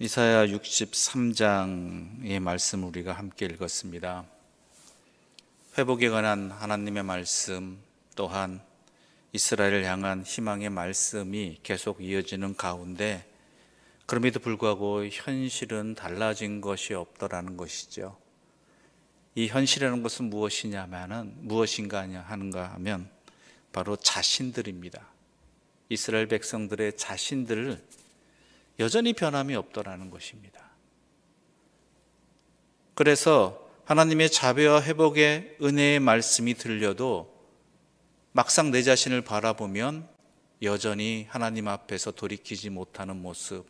이사야 63장의 말씀을 우리가 함께 읽었습니다. 회복에 관한 하나님의 말씀, 또한 이스라엘을 향한 희망의 말씀이 계속 이어지는 가운데, 그럼에도 불구하고 현실은 달라진 것이 없더라는 것이죠. 이 현실이라는 것은 무엇인가 하는가 하면 바로 자신들입니다. 이스라엘 백성들의 자신들을 여전히 변함이 없더라는 것입니다. 그래서 하나님의 자비와 회복의 은혜의 말씀이 들려도 막상 내 자신을 바라보면 여전히 하나님 앞에서 돌이키지 못하는 모습,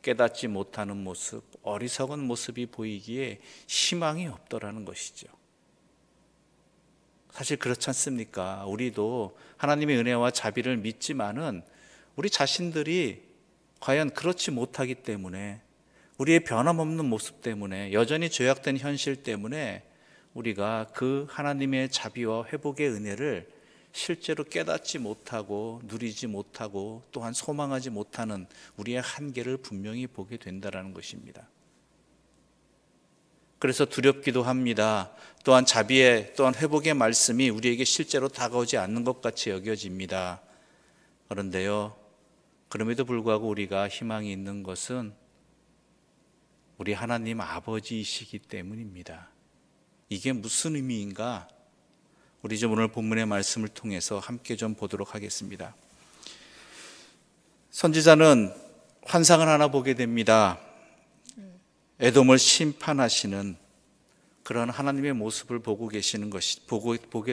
깨닫지 못하는 모습, 어리석은 모습이 보이기에 희망이 없더라는 것이죠. 사실 그렇지 않습니까? 우리도 하나님의 은혜와 자비를 믿지만은 우리 자신들이 과연 그렇지 못하기 때문에, 우리의 변함없는 모습 때문에, 여전히 죄악된 현실 때문에 우리가 그 하나님의 자비와 회복의 은혜를 실제로 깨닫지 못하고 누리지 못하고 또한 소망하지 못하는 우리의 한계를 분명히 보게 된다는 것입니다. 그래서 두렵기도 합니다. 또한 자비의 또한 회복의 말씀이 우리에게 실제로 다가오지 않는 것 같이 여겨집니다. 그런데요, 그럼에도 불구하고 우리가 희망이 있는 것은 우리 하나님 아버지이시기 때문입니다. 이게 무슨 의미인가? 우리 좀 오늘 본문의 말씀을 통해서 함께 좀 보도록 하겠습니다. 선지자는 환상을 하나 보게 됩니다. 에돔을 심판하시는 그런 하나님의 모습을 보게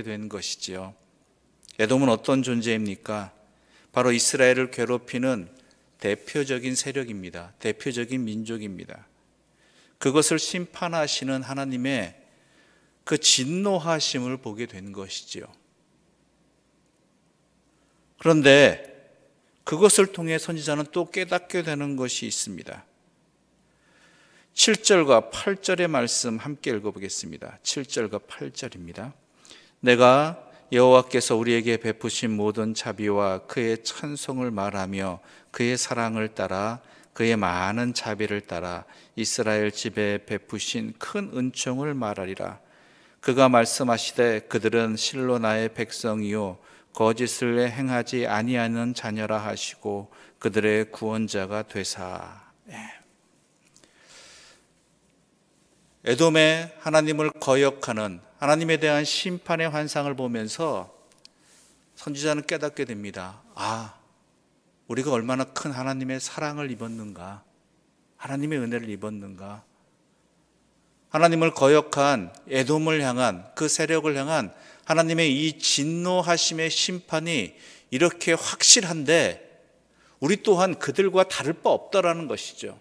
된 것이지요. 에돔은 어떤 존재입니까? 바로 이스라엘을 괴롭히는 대표적인 세력입니다. 대표적인 민족입니다. 그것을 심판하시는 하나님의 그 진노하심을 보게 된 것이지요. 그런데 그것을 통해 선지자는 또 깨닫게 되는 것이 있습니다. 7절과 8절의 말씀 함께 읽어보겠습니다. 7절과 8절입니다. 내가 여호와께서 우리에게 베푸신 모든 자비와 그의 찬송을 말하며 그의 사랑을 따라 그의 많은 자비를 따라 이스라엘 집에 베푸신 큰 은총을 말하리라. 그가 말씀하시되 그들은 실로 나의 백성이요 거짓을 행하지 아니하는 자녀라 하시고 그들의 구원자가 되사. 에돔의 하나님을 거역하는 하나님에 대한 심판의 환상을 보면서 선지자는 깨닫게 됩니다. 우리가 얼마나 큰 하나님의 사랑을 입었는가, 하나님의 은혜를 입었는가. 하나님을 거역한 에돔을 향한, 그 세력을 향한 하나님의 이 진노하심의 심판이 이렇게 확실한데 우리 또한 그들과 다를 바 없다라는 것이죠.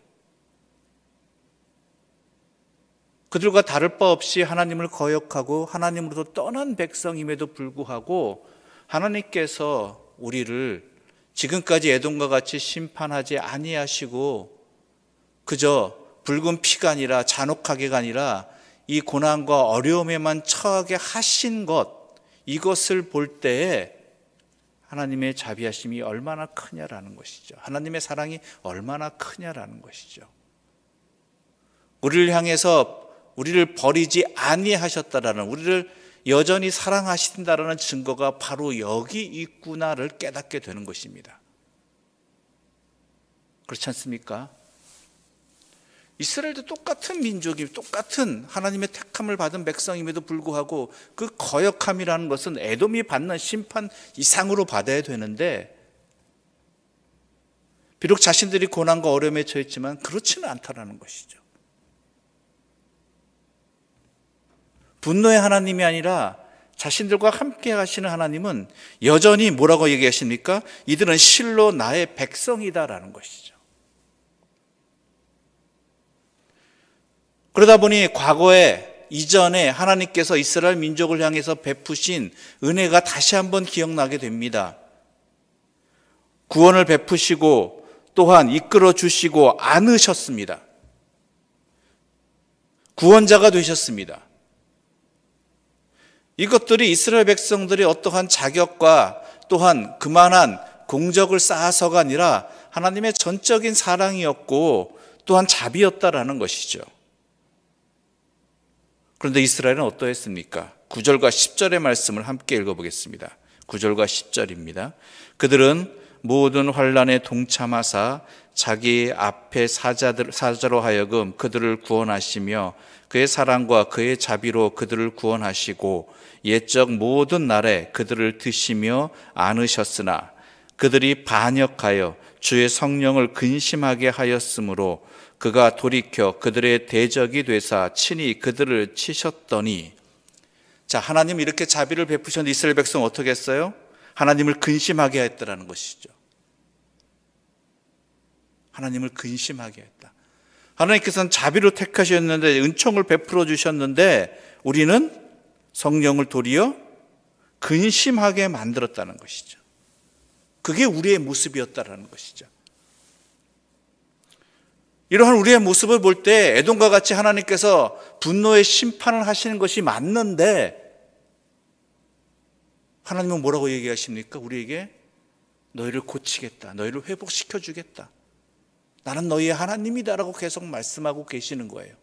그들과 다를 바 없이 하나님을 거역하고 하나님으로부터 떠난 백성임에도 불구하고 하나님께서 우리를 지금까지 에돔과 같이 심판하지 아니하시고 그저 붉은 피가 아니라 잔혹하게가 아니라 이 고난과 어려움에만 처하게 하신 것, 이것을 볼 때에 하나님의 자비하심이 얼마나 크냐라는 것이죠. 하나님의 사랑이 얼마나 크냐라는 것이죠. 우리를 향해서 우리를 버리지 아니하셨다라는, 우리를 여전히 사랑하신다라는 증거가 바로 여기 있구나를 깨닫게 되는 것입니다. 그렇지 않습니까? 이스라엘도 똑같은 민족이, 똑같은 하나님의 택함을 받은 백성임에도 불구하고 그 거역함이라는 것은 에돔이 받는 심판 이상으로 받아야 되는데, 비록 자신들이 고난과 어려움에 처했지만 그렇지는 않다라는 것이죠. 분노의 하나님이 아니라 자신들과 함께 하시는 하나님은 여전히 뭐라고 얘기하십니까? 이들은 실로 나의 백성이다라는 것이죠. 그러다 보니 과거에, 이전에 하나님께서 이스라엘 민족을 향해서 베푸신 은혜가 다시 한번 기억나게 됩니다. 구원을 베푸시고 또한 이끌어 주시고 안으셨습니다. 구원자가 되셨습니다. 이것들이 이스라엘 백성들이 어떠한 자격과 또한 그만한 공적을 쌓아서가 아니라 하나님의 전적인 사랑이었고 또한 자비였다라는 것이죠. 그런데 이스라엘은 어떠했습니까? 9절과 10절의 말씀을 함께 읽어보겠습니다. 9절과 10절입니다. 그들은 모든 환난에 동참하사 자기 앞에 사자로 하여금 그들을 구원하시며 그의 사랑과 그의 자비로 그들을 구원하시고 옛적 모든 날에 그들을 드시며 안으셨으나 그들이 반역하여 주의 성령을 근심하게 하였으므로 그가 돌이켜 그들의 대적이 되사 친히 그들을 치셨더니. 자, 하나님 이렇게 자비를 베푸셨는데 이스라엘 백성 어떻게 했어요? 하나님을 근심하게 했다라는 것이죠. 하나님을 근심하게 했다. 하나님께서는 자비로 택하셨는데, 은총을 베풀어 주셨는데 우리는 성령을 도리어 근심하게 만들었다는 것이죠. 그게 우리의 모습이었다라는 것이죠. 이러한 우리의 모습을 볼 때 에돔과 같이 하나님께서 분노의 심판을 하시는 것이 맞는데, 하나님은 뭐라고 얘기하십니까? 우리에게 너희를 고치겠다, 너희를 회복시켜 주겠다, 나는 너희의 하나님이다라고 계속 말씀하고 계시는 거예요.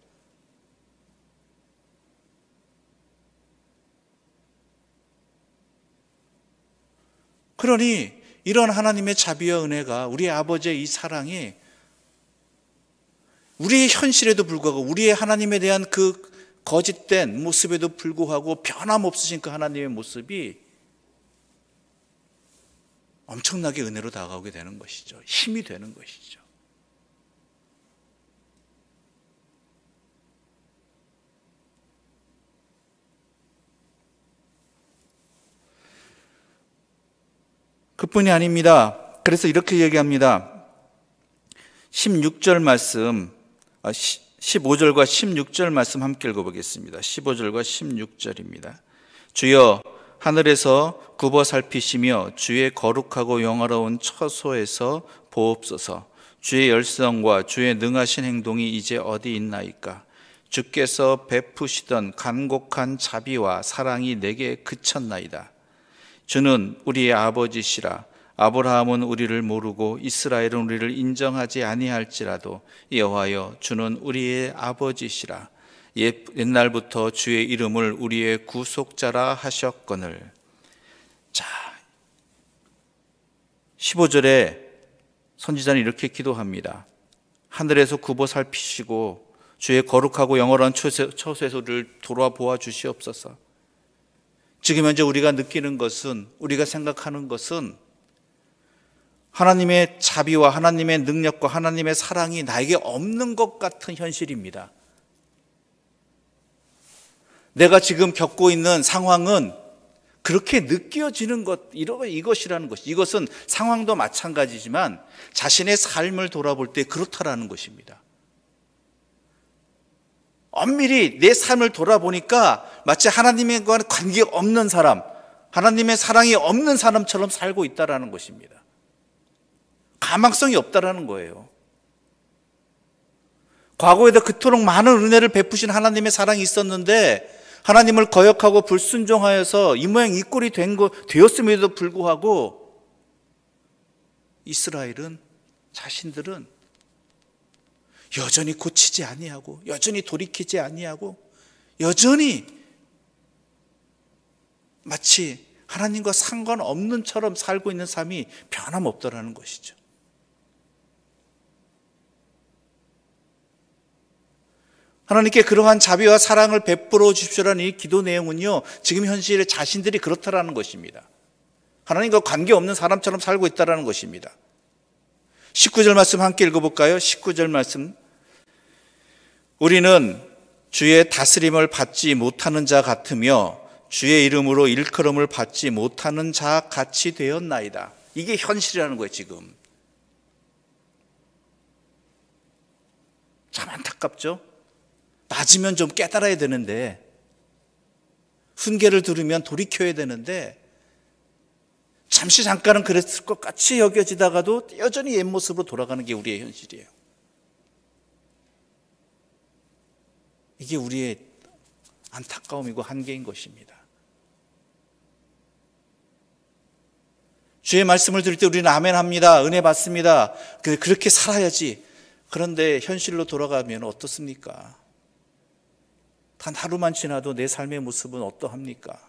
그러니 이런 하나님의 자비와 은혜가, 우리 아버지의 이 사랑이 우리의 현실에도 불구하고, 우리의 하나님에 대한 그 거짓된 모습에도 불구하고 변함없으신 그 하나님의 모습이 엄청나게 은혜로 다가오게 되는 것이죠. 힘이 되는 것이죠. 그뿐이 아닙니다. 그래서 이렇게 얘기합니다. 16절 말씀, 15절과 16절 말씀 함께 읽어보겠습니다. 15절과 16절입니다. 주여 하늘에서 굽어 살피시며 주의 거룩하고 영화로운 처소에서 보옵소서. 주의 열성과 주의 능하신 행동이 이제 어디 있나이까? 주께서 베푸시던 간곡한 자비와 사랑이 내게 그쳤나이다. 주는 우리의 아버지시라. 아브라함은 우리를 모르고 이스라엘은 우리를 인정하지 아니할지라도 여호와여, 주는 우리의 아버지시라. 옛날부터 주의 이름을 우리의 구속자라 하셨거늘. 자, 15절에 선지자는 이렇게 기도합니다. 하늘에서 굽어 살피시고 주의 거룩하고 영원한 처소에서 우리를 돌아보아 주시옵소서. 지금 현재 우리가 느끼는 것은, 우리가 생각하는 것은 하나님의 자비와 하나님의 능력과 하나님의 사랑이 나에게 없는 것 같은 현실입니다. 내가 지금 겪고 있는 상황은 그렇게 느껴지는 것, 이것이라는 것. 이것은 상황도 마찬가지지만 자신의 삶을 돌아볼 때 그렇다라는 것입니다. 엄밀히 내 삶을 돌아보니까 마치 하나님과 관계없는 사람, 하나님의 사랑이 없는 사람처럼 살고 있다라는 것입니다. 가망성이 없다라는 거예요. 과거에도 그토록 많은 은혜를 베푸신 하나님의 사랑이 있었는데 하나님을 거역하고 불순종하여서 이 모양 이 꼴이 되었음에도 불구하고 이스라엘은, 자신들은 여전히 고치지 아니하고, 여전히 돌이키지 아니하고, 여전히 마치 하나님과 상관없는 처럼 살고 있는 삶이 변함없더라는 것이죠. 하나님께 그러한 자비와 사랑을 베풀어 주십시오라는 이 기도 내용은요, 지금 현실에 자신들이 그렇다라는 것입니다. 하나님과 관계없는 사람처럼 살고 있다는 것입니다. 19절 말씀 함께 읽어볼까요? 19절 말씀. 우리는 주의 다스림을 받지 못하는 자 같으며 주의 이름으로 일컬음을 받지 못하는 자 같이 되었나이다. 이게 현실이라는 거예요. 지금 참 안타깝죠. 맞으면 좀 깨달아야 되는데, 훈계를 들으면 돌이켜야 되는데, 잠시 잠깐은 그랬을 것 같이 여겨지다가도 여전히 옛 모습으로 돌아가는 게 우리의 현실이에요. 이게 우리의 안타까움이고 한계인 것입니다. 주의 말씀을 들을 때 우리는 아멘 합니다. 은혜 받습니다. 그렇게 살아야지. 그런데 현실로 돌아가면 어떻습니까? 단 하루만 지나도 내 삶의 모습은 어떠합니까?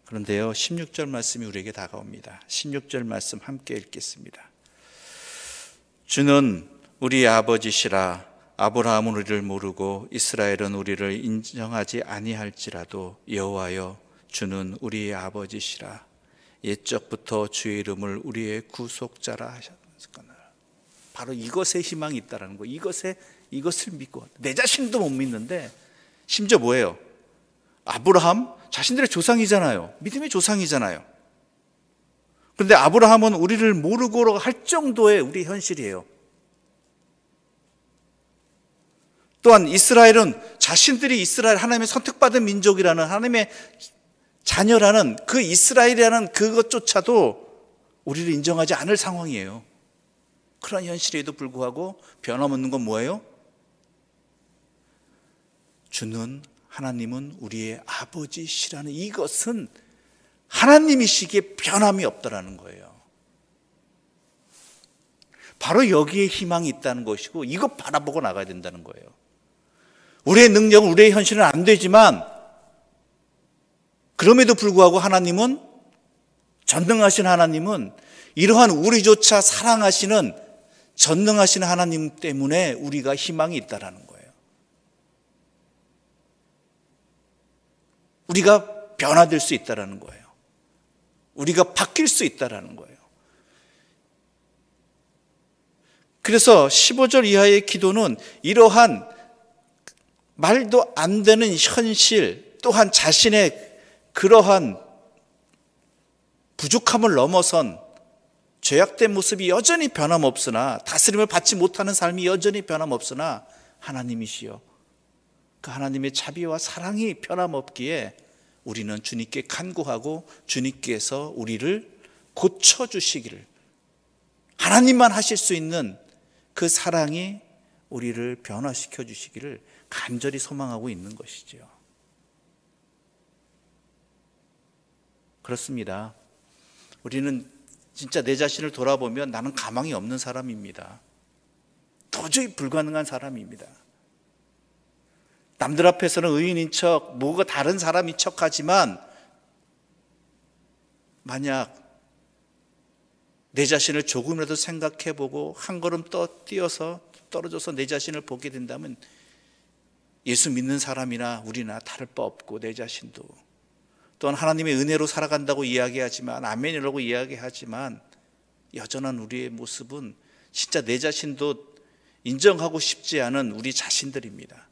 그런데요, 16절 말씀이 우리에게 다가옵니다. 16절 말씀 함께 읽겠습니다. 주는 우리 아버지시라. 아브라함은 우리를 모르고 이스라엘은 우리를 인정하지 아니할지라도 여호와여, 주는 우리의 아버지시라. 옛적부터 주의 이름을 우리의 구속자라 하셨거늘. 바로 이것에 희망이 있다는 거. 이것을 믿고, 내 자신도 못 믿는데 심지어 뭐예요? 아브라함 자신들의 조상이잖아요. 믿음의 조상이잖아요. 그런데 아브라함은 우리를 모르고 할 정도의 우리 현실이에요. 또한 이스라엘은 자신들이 이스라엘, 하나님의 선택받은 민족이라는, 하나님의 자녀라는 그 이스라엘이라는 그것조차도 우리를 인정하지 않을 상황이에요. 그런 현실에도 불구하고 변함없는 건 뭐예요? 하나님은 우리의 아버지시라는 이것은 하나님이시기에 변함이 없다라는 거예요. 바로 여기에 희망이 있다는 것이고, 이것 바라보고 나가야 된다는 거예요. 우리의 능력은, 우리의 현실은 안 되지만 그럼에도 불구하고 하나님은, 전능하신 하나님은 이러한 우리조차 사랑하시는 전능하신 하나님 때문에 우리가 희망이 있다라는 거예요. 우리가 변화될 수 있다라는 거예요. 우리가 바뀔 수 있다라는 거예요. 그래서 15절 이하의 기도는 이러한 말도 안 되는 현실, 또한 자신의 그러한 부족함을 넘어선 죄악된 모습이 여전히 변함없으나, 다스림을 받지 못하는 삶이 여전히 변함없으나 하나님이시여, 그 하나님의 자비와 사랑이 변함없기에 우리는 주님께 간구하고 주님께서 우리를 고쳐주시기를, 하나님만 하실 수 있는 그 사랑이 우리를 변화시켜 주시기를 간절히 소망하고 있는 것이지요. 그렇습니다. 우리는 진짜 내 자신을 돌아보면 나는 가망이 없는 사람입니다. 도저히 불가능한 사람입니다. 남들 앞에서는 의인인 척, 뭐가 다른 사람인 척하지만 만약 내 자신을 조금이라도 생각해보고 한 걸음 떨어져서 내 자신을 보게 된다면 예수 믿는 사람이나 우리나 다를 바 없고, 내 자신도 또한 하나님의 은혜로 살아간다고 이야기하지만, 아멘이라고 이야기하지만 여전한 우리의 모습은 진짜 내 자신도 인정하고 싶지 않은 우리 자신들입니다.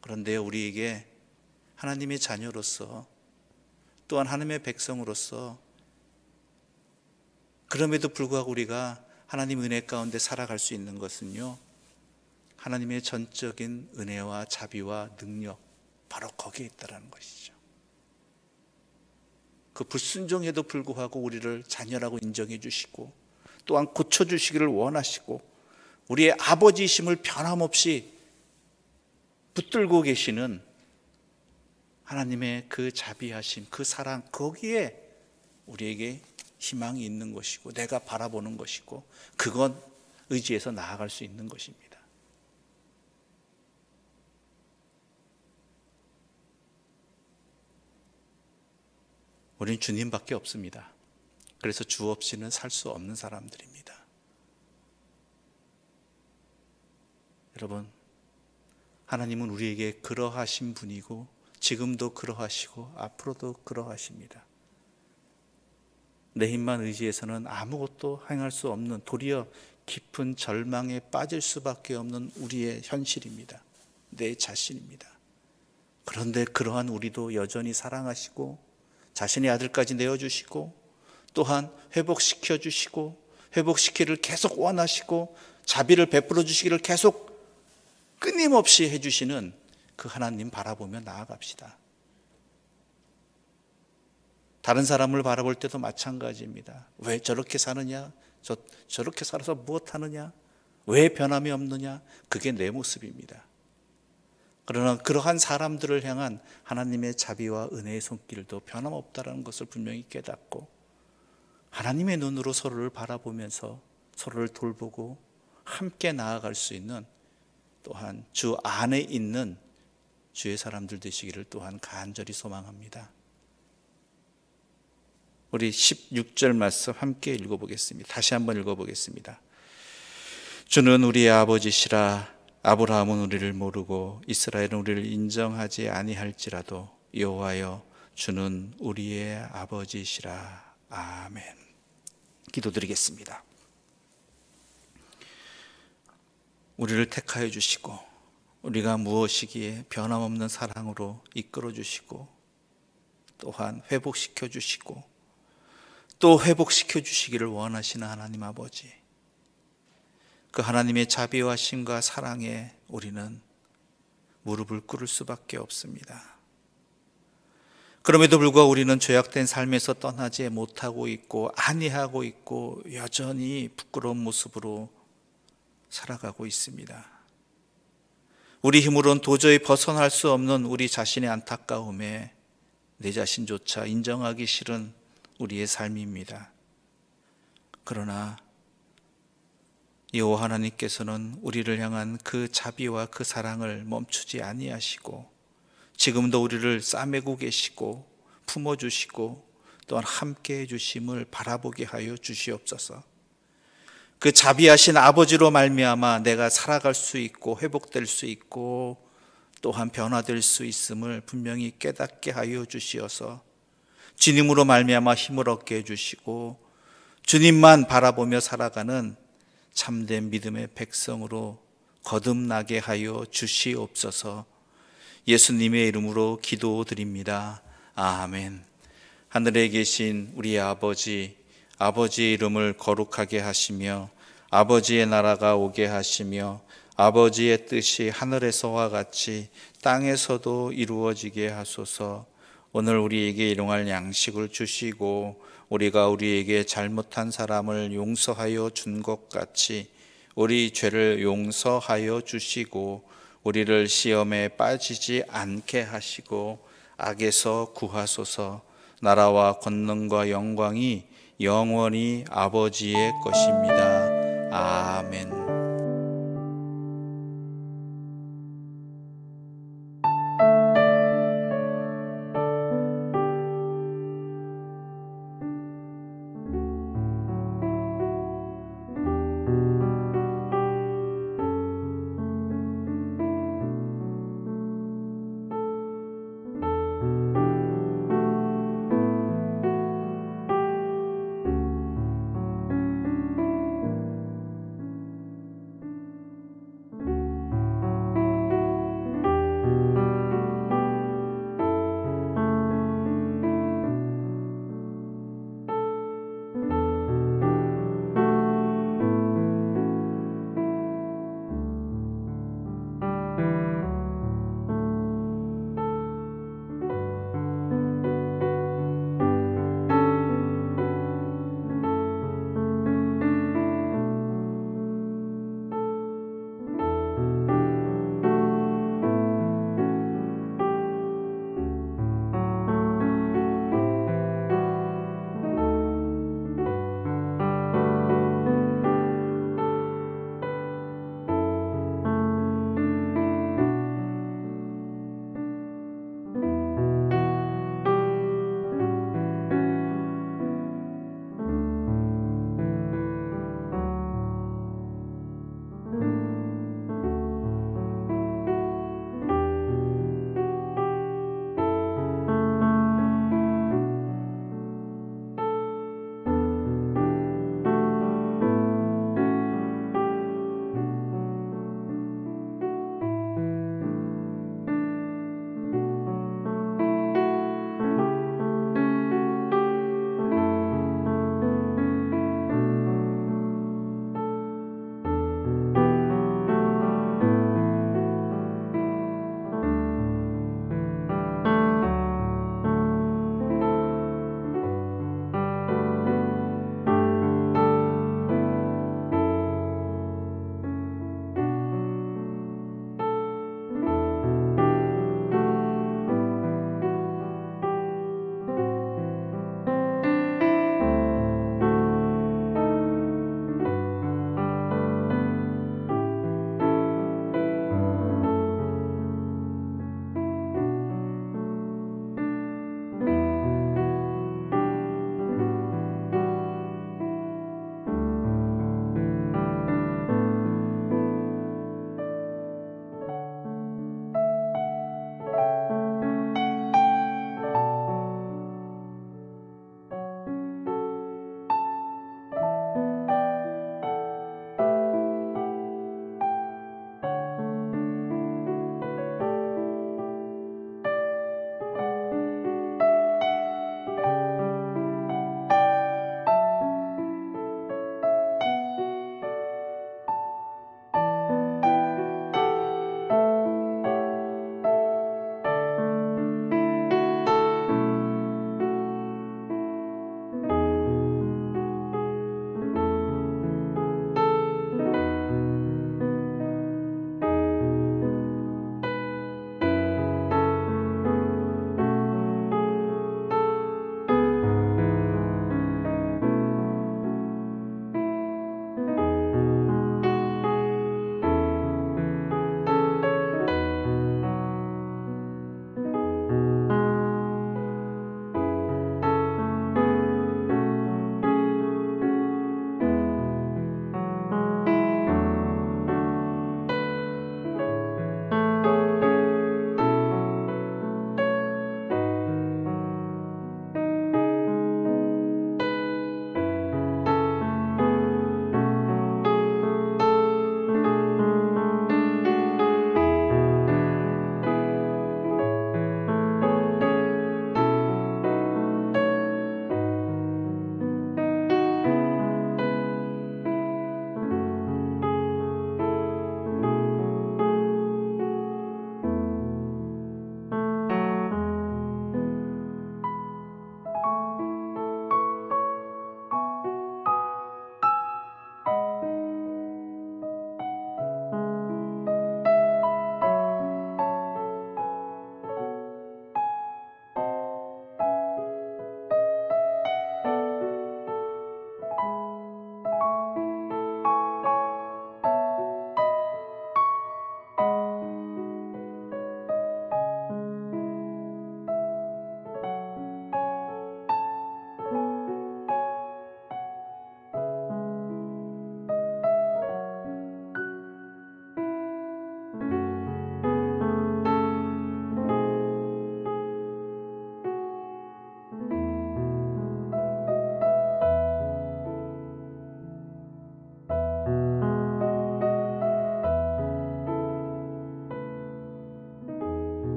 그런데 우리에게 하나님의 자녀로서, 또한 하나님의 백성으로서, 그럼에도 불구하고 우리가 하나님 은혜 가운데 살아갈 수 있는 것은요, 하나님의 전적인 은혜와 자비와 능력, 바로 거기에 있다는 것이죠. 그 불순종에도 불구하고 우리를 자녀라고 인정해 주시고, 또한 고쳐주시기를 원하시고, 우리의 아버지이심을 변함없이 붙들고 계시는 하나님의 그 자비하심, 그 사랑, 거기에 우리에게 희망이 있는 것이고, 내가 바라보는 것이고, 그건 의지해서 나아갈 수 있는 것입니다. 우리는 주님밖에 없습니다. 그래서 주 없이는 살 수 없는 사람들입니다. 여러분, 하나님은 우리에게 그러하신 분이고, 지금도 그러하시고 앞으로도 그러하십니다. 내 힘만 의지해서는 아무것도 행할 수 없는, 도리어 깊은 절망에 빠질 수밖에 없는 우리의 현실입니다. 내 자신입니다. 그런데 그러한 우리도 여전히 사랑하시고, 자신의 아들까지 내어주시고, 또한 회복시켜 주시고, 회복시키기를 계속 원하시고, 자비를 베풀어 주시기를 계속 끊임없이 해주시는 그 하나님 바라보며 나아갑시다. 다른 사람을 바라볼 때도 마찬가지입니다. 왜 저렇게 사느냐? 저렇게 살아서 무엇하느냐? 왜 변함이 없느냐? 그게 내 모습입니다. 그러나 그러한 사람들을 향한 하나님의 자비와 은혜의 손길도 변함없다는 것을 분명히 깨닫고 하나님의 눈으로 서로를 바라보면서 서로를 돌보고 함께 나아갈 수 있는, 또한 주 안에 있는 주의 사람들 되시기를 또한 간절히 소망합니다. 우리 16절 말씀 함께 읽어보겠습니다. 다시 한번 읽어보겠습니다. 주는 우리의 아버지시라. 아브라함은 우리를 모르고 이스라엘은 우리를 인정하지 아니할지라도 여호와여 주는 우리의 아버지시라. 아멘. 기도드리겠습니다. 우리를 택하여 주시고 우리가 무엇이기에 변함없는 사랑으로 이끌어 주시고 또한 회복시켜 주시고 또 회복시켜 주시기를 원하시는 하나님 아버지, 그 하나님의 자비와 신과 사랑에 우리는 무릎을 꿇을 수밖에 없습니다. 그럼에도 불구하고 우리는 죄악된 삶에서 떠나지 못하고 있고 아니하고 있고 여전히 부끄러운 모습으로 살아가고 있습니다. 우리 힘으로는 도저히 벗어날 수 없는 우리 자신의 안타까움에 내 자신조차 인정하기 싫은 우리의 삶입니다. 그러나 여호와 하나님께서는 우리를 향한 그 자비와 그 사랑을 멈추지 아니하시고 지금도 우리를 싸매고 계시고 품어주시고 또한 함께해 주심을 바라보게 하여 주시옵소서. 그 자비하신 아버지로 말미암아 내가 살아갈 수 있고 회복될 수 있고 또한 변화될 수 있음을 분명히 깨닫게 하여 주시어서 주님으로 말미암아 힘을 얻게 해주시고 주님만 바라보며 살아가는 참된 믿음의 백성으로 거듭나게 하여 주시옵소서. 예수님의 이름으로 기도드립니다. 아멘. 하늘에 계신 우리 아버지, 아버지의 이름을 거룩하게 하시며 아버지의 나라가 오게 하시며 아버지의 뜻이 하늘에서와 같이 땅에서도 이루어지게 하소서. 오늘 우리에게 일용할 양식을 주시고 우리가 우리에게 잘못한 사람을 용서하여 준 것 같이 우리 죄를 용서하여 주시고 우리를 시험에 빠지지 않게 하시고 악에서 구하소서. 나라와 권능과 영광이 영원히 아버지의 것입니다.